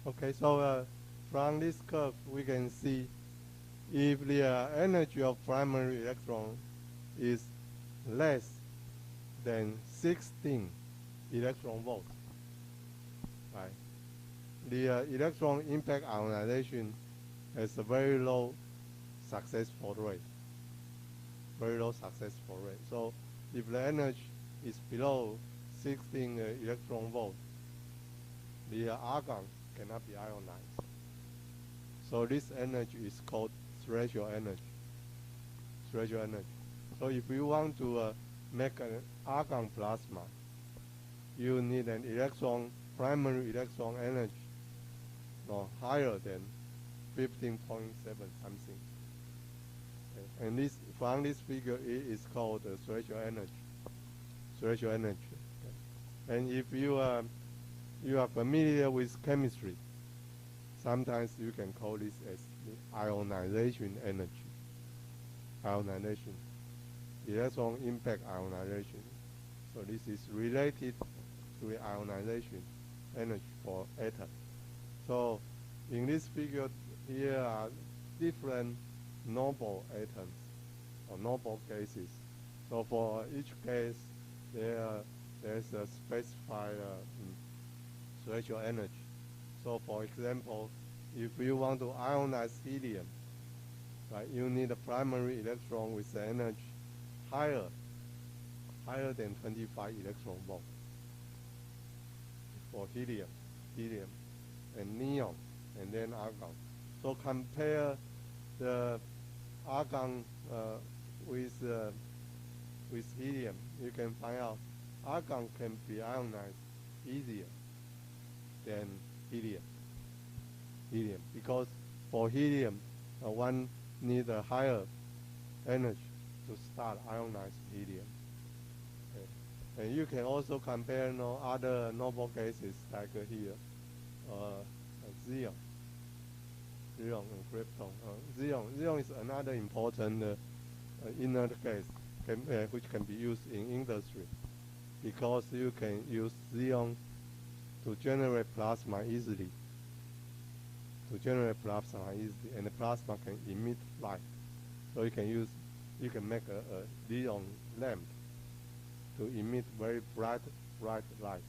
Okay, so from this curve, we can see if the energy of primary electron is less than 16 electron volts, right? The electron impact ionization has a very low successful rate, very low successful rate. So if the energy is below 16 electron volts, the argon cannot be ionized. So this energy is called threshold energy. Threshold energy. So if you want to make an argon plasma, you need an electron, primary electron energy, higher than 15.7 something. Okay. And this from this figure, it is called the threshold energy. Threshold energy. Okay. And if you are familiar with chemistry, sometimes you can call this as the ionization energy. Ionization. Electron impact ionization. So this is related to the ionization energy for atom. So in this figure, here are different noble atoms or noble gases. So for each gas, there's a specified threshold energy. So for example, if you want to ionize helium, right, you need a primary electron with the energy higher than 25 electron volt for helium, and neon, and then argon. So compare the argon with helium. You can find out argon can be ionized easier than helium. Because for helium, one needs a higher energy to start ionized helium. Okay. And you can also compare other noble gases like here, xenon and krypton. Xenon is another important inert gas which can be used in industry, because you can use xenon to generate plasma easily. And the plasma can emit light. So you can make a xenon lamp to emit very bright light.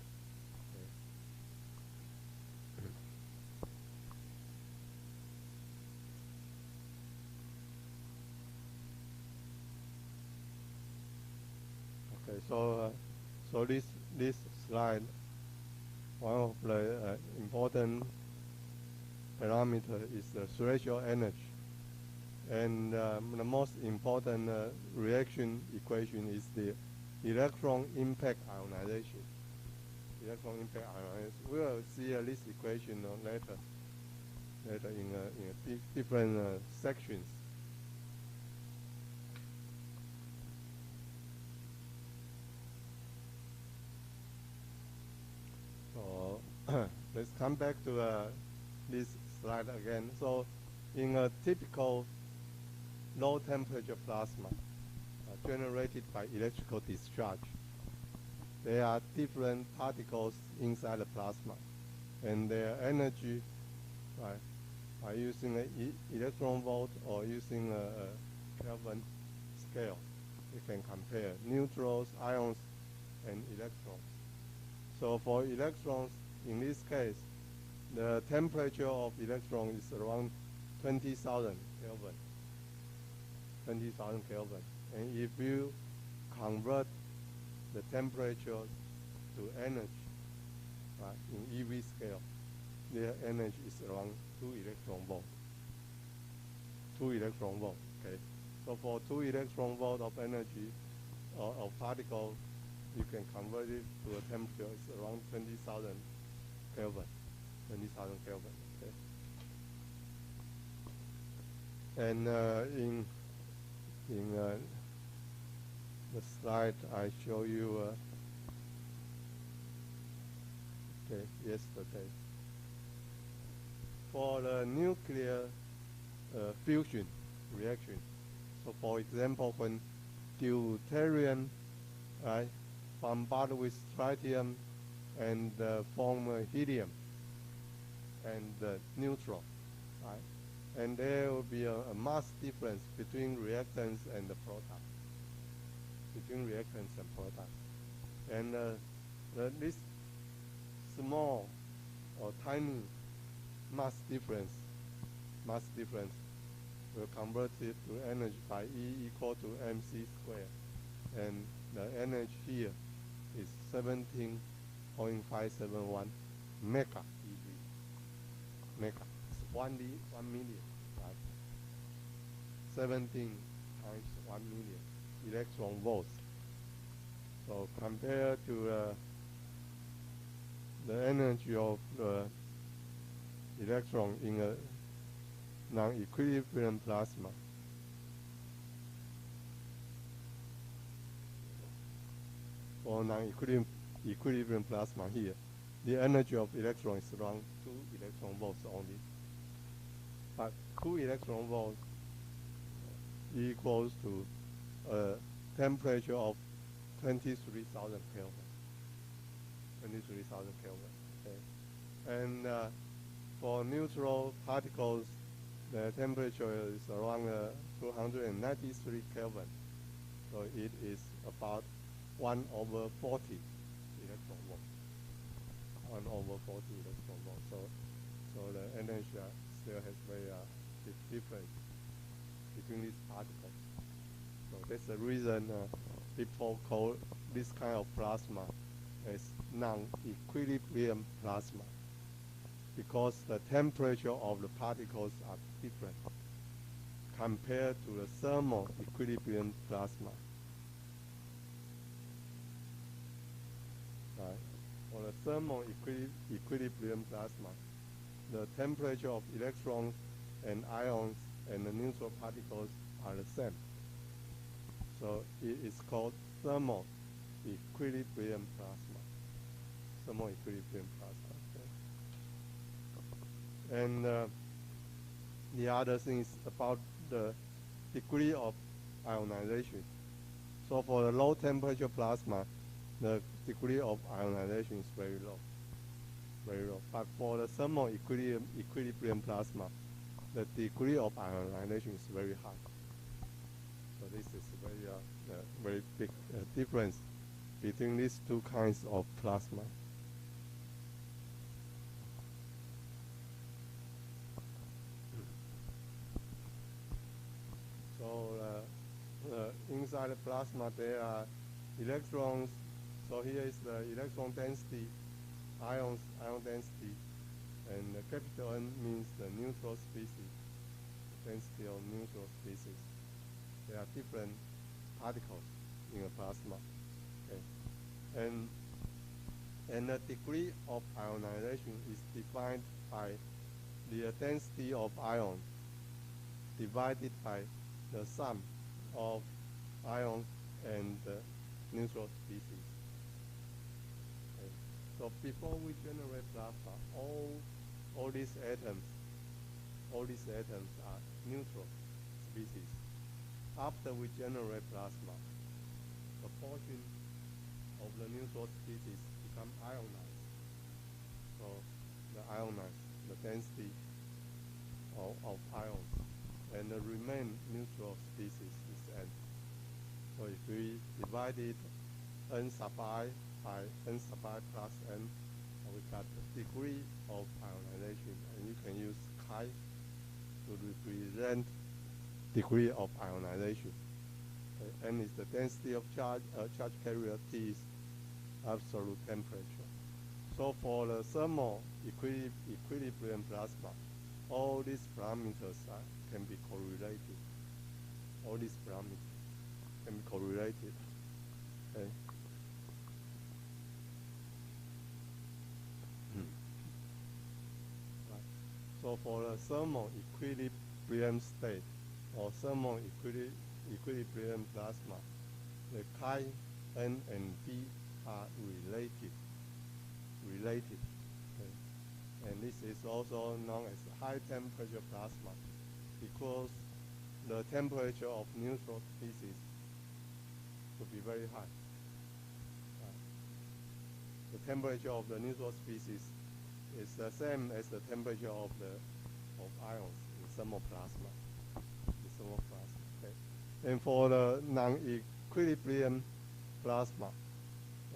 Okay, so this slide, one of the important parameter is the threshold energy, and the most important reaction equation is the electron impact ionization. We will see this equation later in different sections. So let's come back to this slide again. So in a typical low temperature plasma generated by electrical discharge, there are different particles inside the plasma, and their energy, right, by using an electron volt or using a Kelvin scale, you can compare neutrons, ions, and electrons. So for electrons, in this case, the temperature of electron is around 20,000 Kelvin. 20,000 Kelvin. And if you convert the temperature to energy, right, in eV scale, their energy is around 2 electron volt. 2 electron volt, okay? So for 2 electron volt of energy of particle, you can convert it to a temperature, it's around 20,000 Kelvin. 20,000 Kelvin, okay? And in the slide I show you yesterday, for the nuclear fusion reaction. So for example, when deuterium, right, bombarded with tritium and form helium, and the neutral, right? And there will be a mass difference between reactants and the product, between reactants and product. And this small or tiny mass difference will convert it to energy by E equal to mc squared. And the energy here is 17.571 mega eV. Mega. It's 1 million, right? 17 times 1 million electron volts. So compared to the energy of the electron in a non-equilibrium plasma, or non-equilibrium plasma here, the energy of electron is around 2 electron volts only. But 2 electron volts equals to a temperature of 23,000 Kelvin. 23,000 Kelvin. Okay. And for neutral particles, the temperature is around 293 Kelvin. So it is about 1/40 electron volt. 1/40 electron volt. So the energy still has very big difference between these particles. So that's the reason people call this kind of plasma as non-equilibrium plasma, because the temperature of the particles are different compared to the thermal equilibrium plasma. Right. For the thermal equilibrium plasma, the temperature of electrons and ions and the neutral particles are the same. So it is called thermal equilibrium plasma. Thermal equilibrium plasma. Okay. And the other thing is about the degree of ionization. So for the low temperature plasma, the degree of ionization is very low. Very low. But for the thermal equilibrium plasma, the degree of ionization is very high. So this is a very big difference between these two kinds of plasma. So inside the plasma there are electrons. So here is the electron density, ion density, and the capital N means the neutral species, the density of neutral species. There are different particles in a plasma. Okay. And the degree of ionization is defined by the density of ions divided by the sum of ions and the neutral species. Okay. So before we generate plasma, all these atoms are neutral species. After we generate plasma, the portion of the neutral species become ionized. So the density of ions, and the remain neutral species is N. So if we divide it N sub I by N sub I plus N, we got the degree of ionization, and you can use chi to represent degree of ionization. Okay. N is the density of charge carrier, T is absolute temperature. So for the thermal equilibrium plasma, all these parameters can be correlated. All these parameters can be correlated. Okay. Right. So for the thermal equilibrium state or thermal equilibrium plasma, the chi, N, and D are related. Okay. And this is also known as high temperature plasma, because the temperature of neutral species would be very high. The temperature of the neutral species It's the same as the temperature of ions in thermoplasma. Okay. And for the non-equilibrium plasma,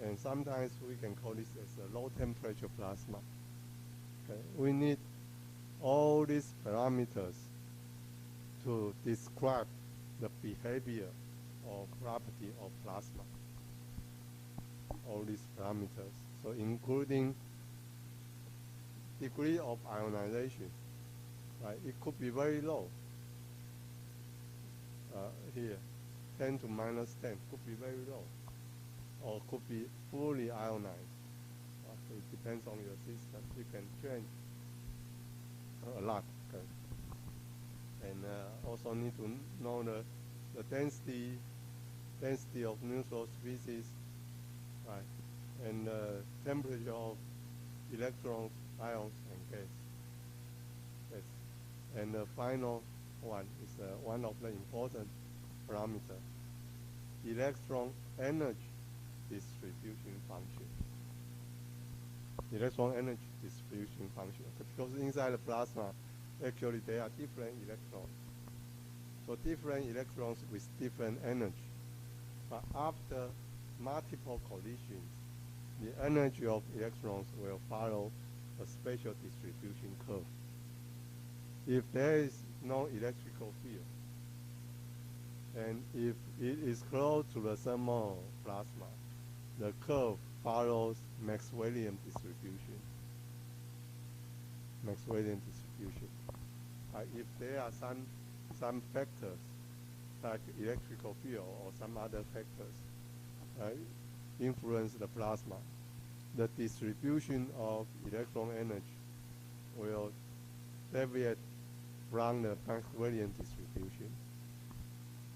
and sometimes we can call this as a low temperature plasma. Okay. We need all these parameters to describe the behavior or property of plasma. All these parameters, so including degree of ionization, right? It could be very low. Here, 10 to minus 10 could be very low, or could be fully ionized. So it depends on your system. You can change a lot. Okay. And also need to know the density of neutral species, right? And temperature of electrons, ions, and gas. Yes. And the final one is one of the important parameters, electron energy distribution function. Electron energy distribution function. Because inside the plasma, actually there are different electrons. So different electrons with different energy. But after multiple collisions, the energy of electrons will follow a special distribution curve. If there is no electrical field, and if it is close to the thermal plasma, the curve follows Maxwellian distribution. Maxwellian distribution. If there are some factors, like electrical field or some other factors, influence the plasma, the distribution of electron energy will deviate from the Maxwellian distribution.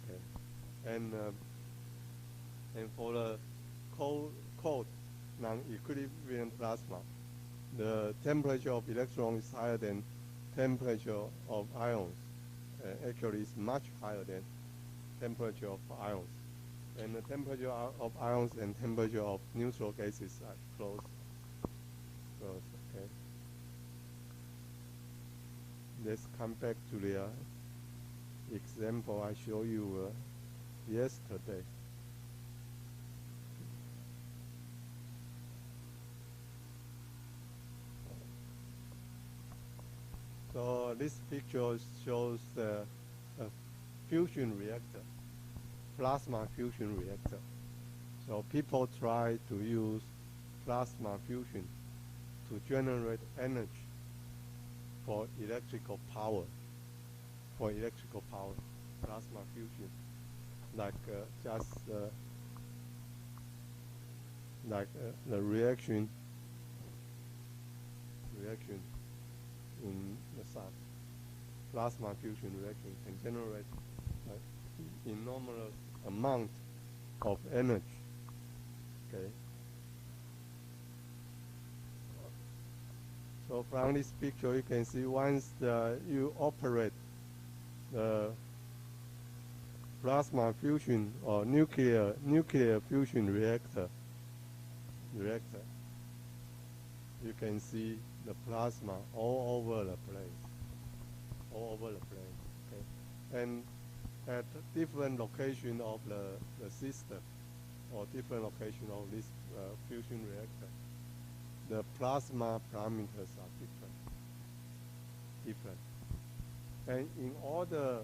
Okay. And for the cold non-equilibrium plasma, the temperature of electron is higher than temperature of ions. Actually, it's much higher than temperature of ions. And the temperature of ions and temperature of neutral gases are close. Okay. Let's come back to the example I showed you yesterday. So this picture shows a fusion reactor, plasma fusion reactor. So people try to use plasma fusion to generate energy for electrical power. Plasma fusion, like the reaction in the sun. Plasma fusion reaction can generate enormous amount of energy. Okay. So from this picture, you can see once you operate the plasma fusion or nuclear fusion reactor, you can see the plasma all over the place. Okay. And at different location of the system, or different location of this fusion reactor, the plasma parameters are different. And in order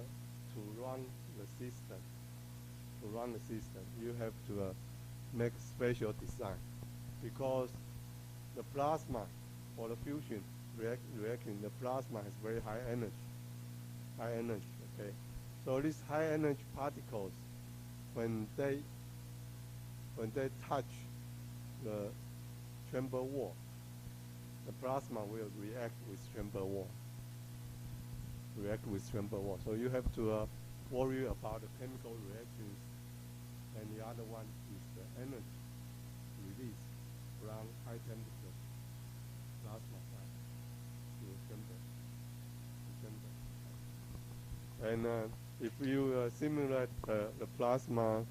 to run the system, you have to make special design, because the plasma for the fusion reaction, the plasma has very high energy. Okay. So these high energy particles, when they touch the chamber wall, the plasma will react with chamber wall. So you have to worry about the chemical reactions, and the other one is the energy release from high temperature plasma to chamber. And if you simulate the plasma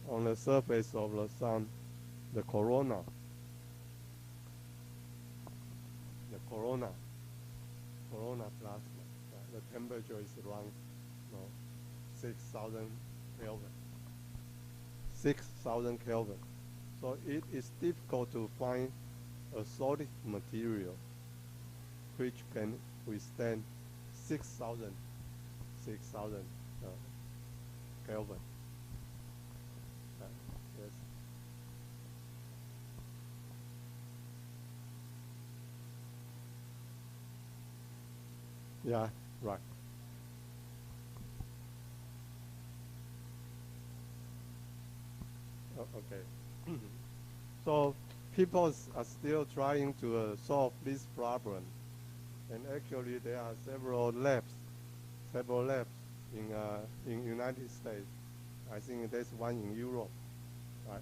on the surface of the sun, the corona, corona plasma. The temperature is around 6,000 Kelvin. 6,000 Kelvin. So it is difficult to find a solid material which can withstand 6,000 Kelvin. Yes. Yeah, right. Okay. So people are still trying to solve this problem, and actually there are several labs in United States. I think there's one in Europe,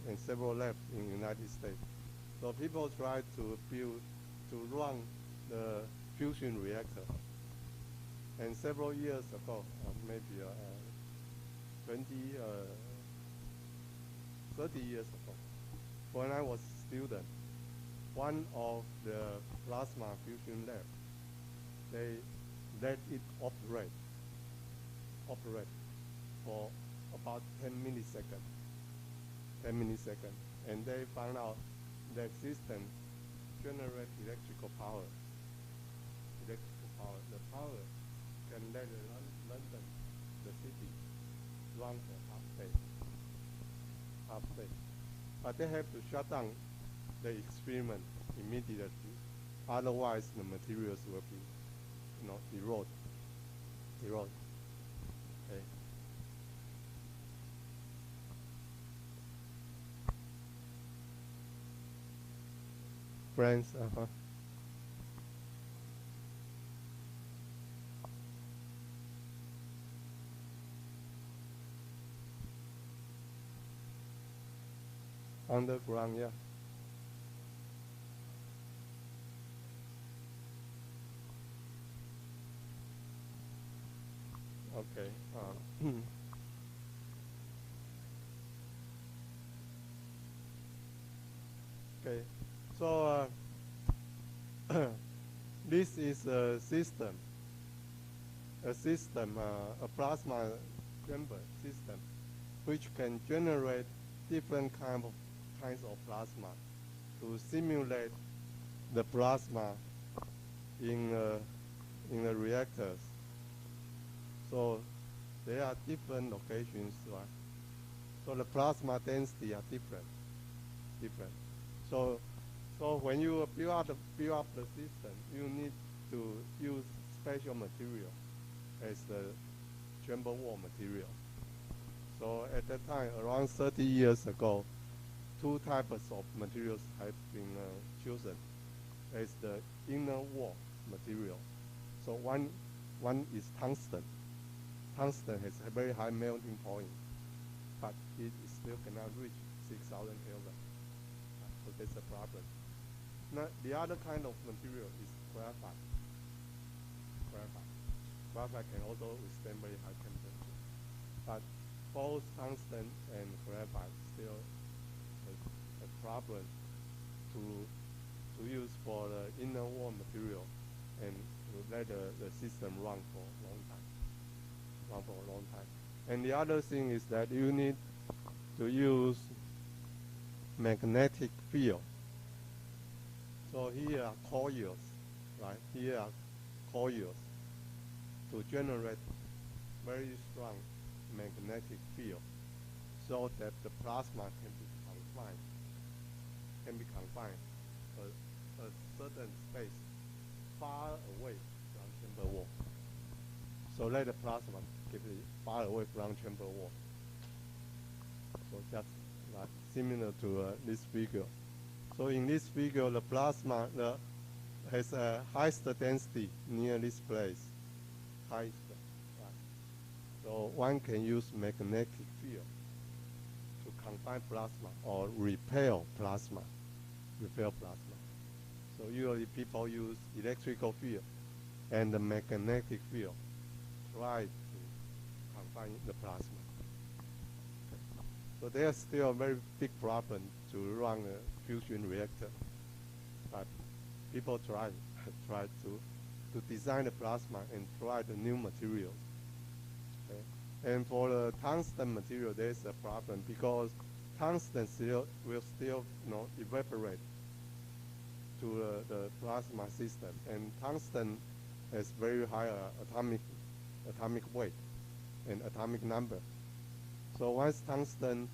and several labs in United States. So people try to run the fusion reactor. And several years ago, maybe 20, 30 years ago, when I was a student, one of the plasma fusion lab, they let it operate for about 10 milliseconds, and they found out that system generate electrical power. The power can let London, the city, run for half day. But they have to shut down the experiment immediately. Otherwise, the materials will be, erode. Okay. Friends, underground, yeah. Okay. Okay. So this is a plasma chamber system, which can generate different kinds of plasma to simulate the plasma in the reactors. So there are different locations, right? So the plasma density are different. So when you build up the system, you need to use special material as the chamber wall material. So at that time, around 30 years ago, two types of materials have been chosen as the inner wall material. So one is tungsten. Tungsten has a very high melting point, but it still cannot reach 6,000 Kelvin. So that's a problem. Now, the other kind of material is graphite. Graphite can also withstand very high temperature. But both tungsten and graphite still a problem to use for the inner wall material and to let the system run for a long time. And the other thing is that you need to use magnetic field. So here are coils, right? Here are coils to generate very strong magnetic field so that the plasma can be confined a certain space far away from chamber wall. So let the plasma get far away from chamber wall. So just like similar to this figure. So in this figure, the plasma has a highest density near this place. Highest. Right? So one can use magnetic field to confine plasma or repel plasma. So usually people use electrical field and the magnetic field try to confine the plasma. So there's still a very big problem to run a fusion reactor, but people try. try to design the plasma and try the new materials. Okay? And for the tungsten material, there's a problem because tungsten will still evaporate to the plasma system, and tungsten has very high atomic weight and atomic number. So once tungsten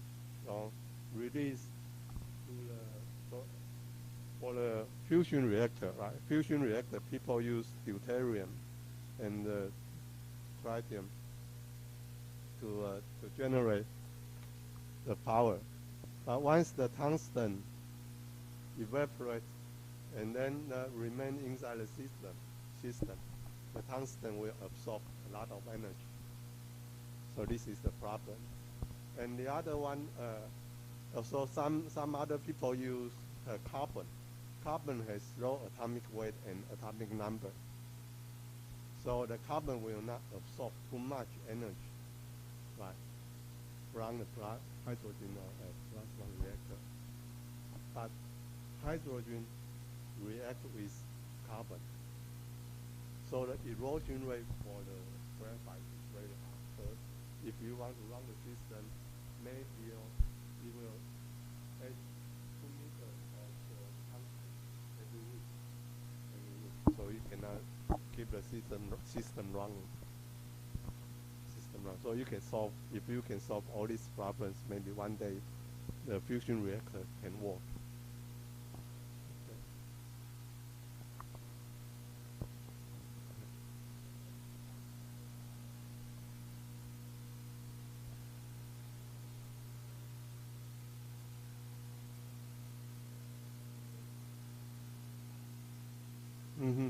released to for the fusion reactor, right? Fusion reactor, people use deuterium and tritium to generate the power. But once the tungsten evaporates and then remain inside the system, the tungsten will absorb a lot of energy. So this is the problem. And the other one, also some other people use carbon. Carbon has low atomic weight and atomic number. So the carbon will not absorb too much energy, right, from the hydrogen plasma reactor. But hydrogen react with carbon. So the erosion rate for the graphite is very high. So if you want to run the system, maybe it will add 2 meters of tungsten every week. So you cannot keep the system running. So you can solve, if you can solve all these problems, maybe one day the fusion reactor can work. Mm-hmm.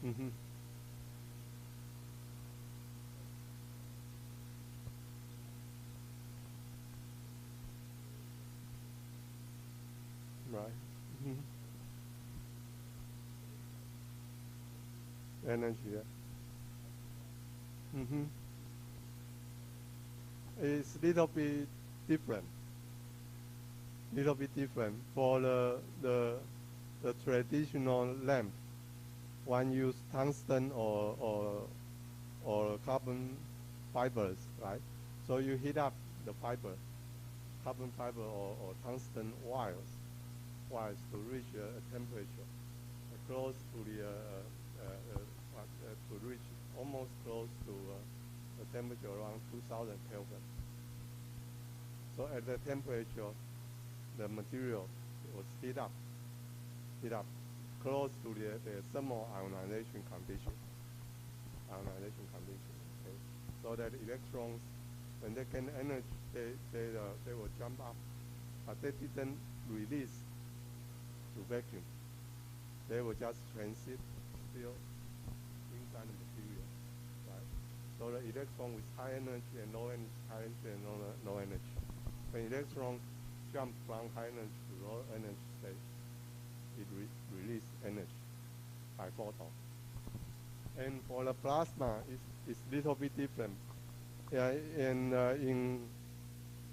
Mm-hmm. Right. Mm-hmm. Energy, yeah. Mm-hmm. It's little bit different. Little bit different. For the traditional lamp, one use tungsten or carbon fibers, right? So you heat up the fiber, carbon fiber or tungsten wires to reach a temperature close to the to reach almost close to a temperature around 2000 Kelvin. So at that temperature, the material was heat up close to the thermal ionization condition. Okay? So that electrons, when they gain energy, they will jump up, but they didn't release to vacuum. They will just transit still inside the material, right? So the electron with high energy and low energy, high energy and low energy. When electron jump from high energy to low energy state, it release energy by photon. And for the plasma, it's little bit different. Yeah, and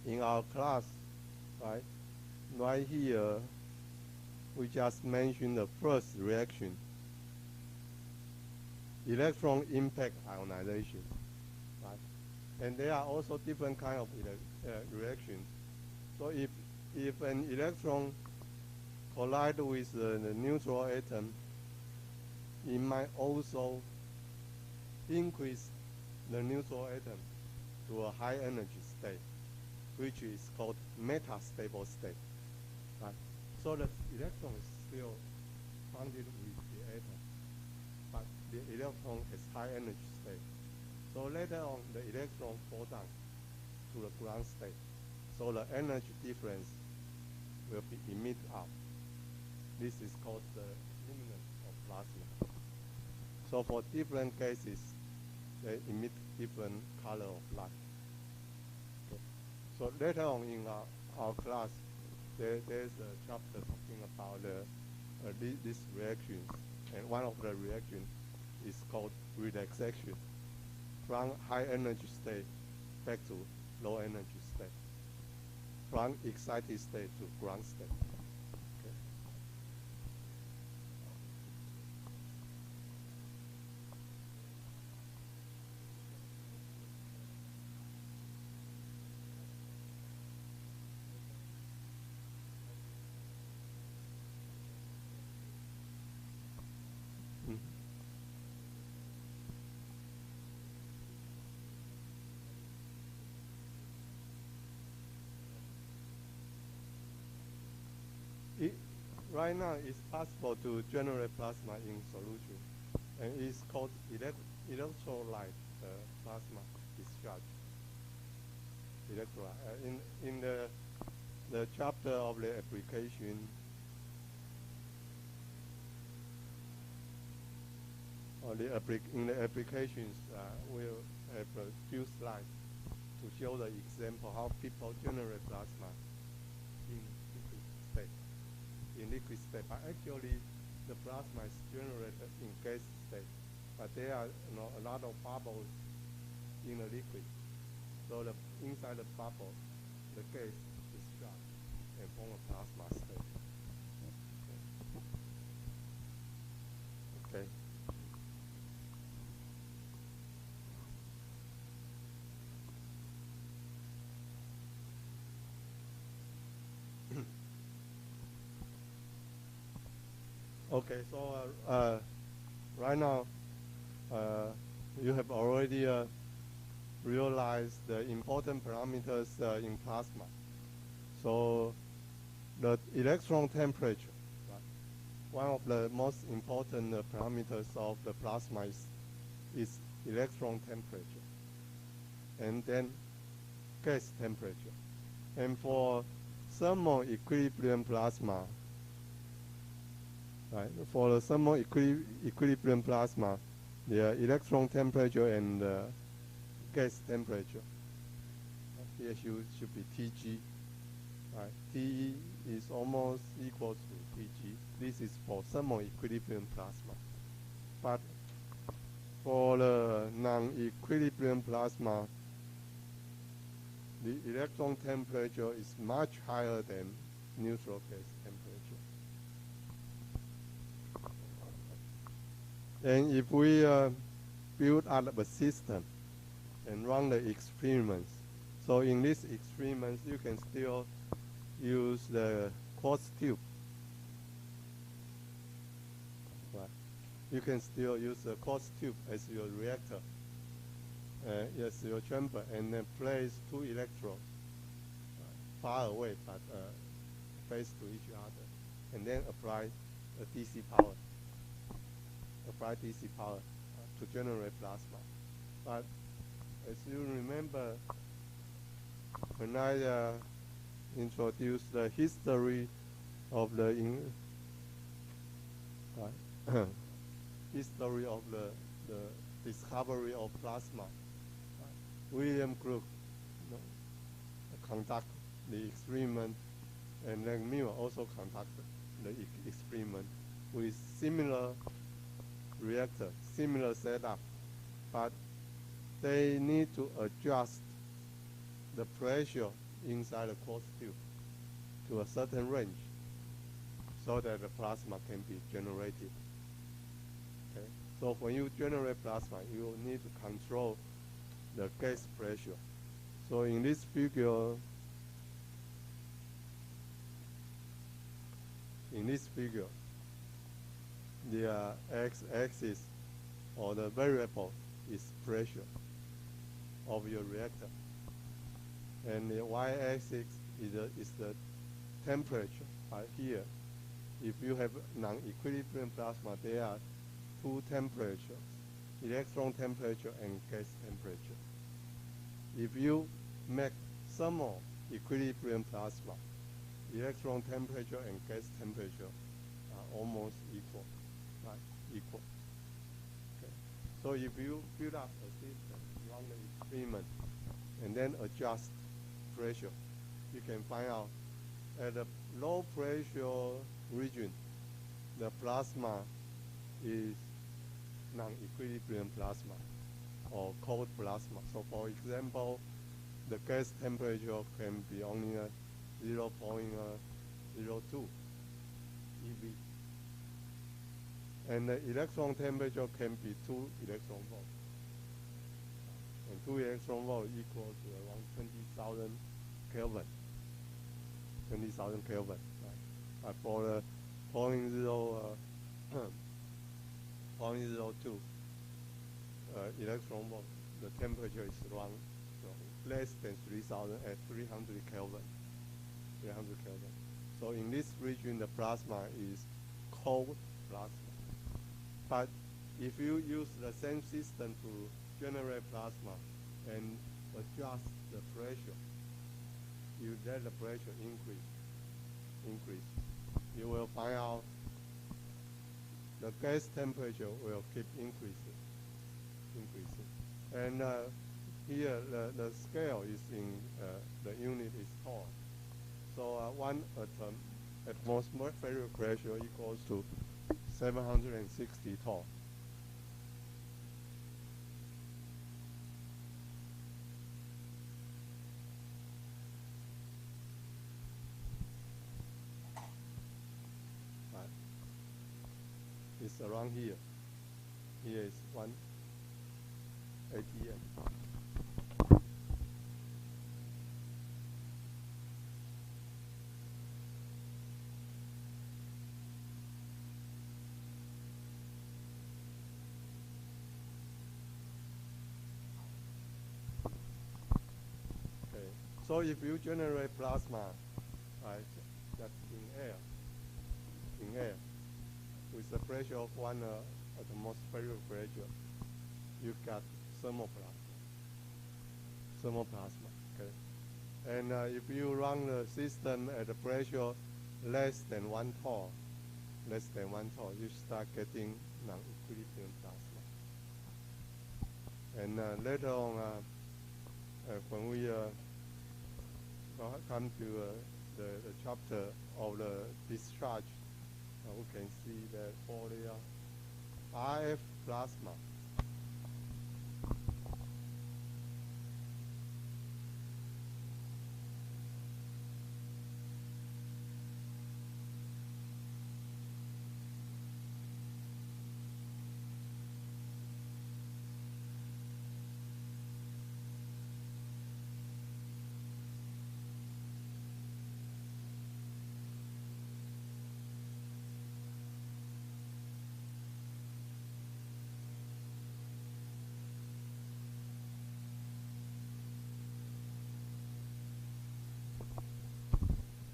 in our class, right here, we just mentioned the first reaction, electron impact ionization, right? And there are also different kind of reactions. So if an electron collide with the neutral atom, it might also increase the neutral atom to a high energy state, which is called metastable state, right? So the electron is still bonded with the atom, but the electron has high energy state. So later on, the electron fall down to the ground state. So the energy difference will be emitted out. This is called the luminance of plasma. So for different cases, they emit different color of light. Okay. So later on in our class, there's a chapter talking about these reactions, and one of the reactions is called relaxation, from high energy state back to low energy state. from excited state to ground state. Okay. Mm. It, right now, it's possible to generate plasma in solution, and it's called electrolyte plasma discharge. Electrolyte. In the chapter of the application, or in the applications, we'll have a few slides to show the example how people generate plasma in liquid state. In liquid state, but actually the plasma is generated in gas state, but there are a lot of bubbles in the liquid. So inside the bubble, the gas is discharged and form a plasma state. Okay. Okay, so right now you have already realized the important parameters in plasma. So the electron temperature, right? One of the most important parameters of the plasma is electron temperature, and then gas temperature. And for thermal equilibrium plasma, right, for the thermal equilibrium plasma, the electron temperature and gas temperature, here should be Tg. Right. Te is almost equal to Tg. This is for thermal equilibrium plasma. But for the non-equilibrium plasma, the electron temperature is much higher than neutral gas temperature. And if we build up a system and run the experiments, so in these experiments you can still use the quartz tube. Right. You can still use the quartz tube as your reactor, as your chamber, and then place two electrodes far away but face to each other, and then apply a DC power. Apply DC power to generate plasma. But as you remember, when I introduced the history of the history of the discovery of plasma, William Crook conducted the experiment, and then Miller also conducted the experiment with similar reactor, similar setup, but they need to adjust the pressure inside the quartz tube to a certain range so that the plasma can be generated. Okay? So when you generate plasma, you need to control the gas pressure. So in this figure, the x-axis or the variable is pressure of your reactor, and the y-axis is the temperature. Right here, if you have non-equilibrium plasma, there are two temperatures: electron temperature and gas temperature. If you make thermal equilibrium plasma, electron temperature and gas temperature are almost equal. Right, equal. Okay. So if you build up a system, run the experiment, and then adjust pressure, you can find out at a low pressure region, the plasma is non-equilibrium plasma or cold plasma. So for example, the gas temperature can be only 0.02 eV. And the electron temperature can be 2 electron volts. And 2 electron volts equal to around 20,000 Kelvin. 20,000 Kelvin. Right? For the 0.02 electron volt, the temperature is around less than 3,000 at 300 Kelvin. 300 Kelvin. So in this region, the plasma is cold plasma. But if you use the same system to generate plasma and adjust the pressure, you let the pressure increase, you will find out the gas temperature will keep increasing. And here the scale is in the unit is torr. So 1 atmospheric pressure equals to 760 torr. Right. It's around here. Here is 1 ATM. So if you generate plasma, right, just in air, with the pressure of 1 atmospheric pressure, you got thermoplasma. Okay. And if you run the system at a pressure less than 1 torr, you start getting non-equilibrium plasma. And later on, when we come to the chapter of the discharge, we can see that for the RF plasma,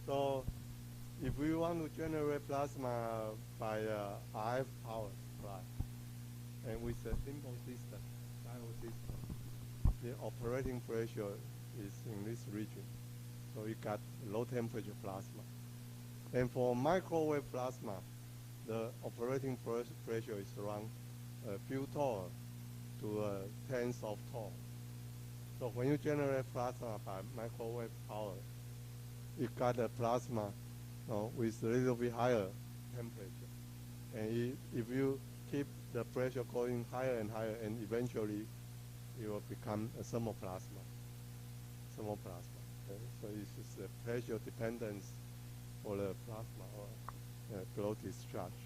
so if we want to generate plasma by RF power supply, and with a simple system, diode system, the operating pressure is in this region. So you got low temperature plasma. And for microwave plasma, the operating pressure is around a few torr to tens of torr. So when you generate plasma by microwave power, you got a plasma with a little bit higher temperature. And if you keep the pressure going higher and higher, and eventually it will become a thermoplasma. Okay? So it's just a pressure dependence for the plasma or glow discharge.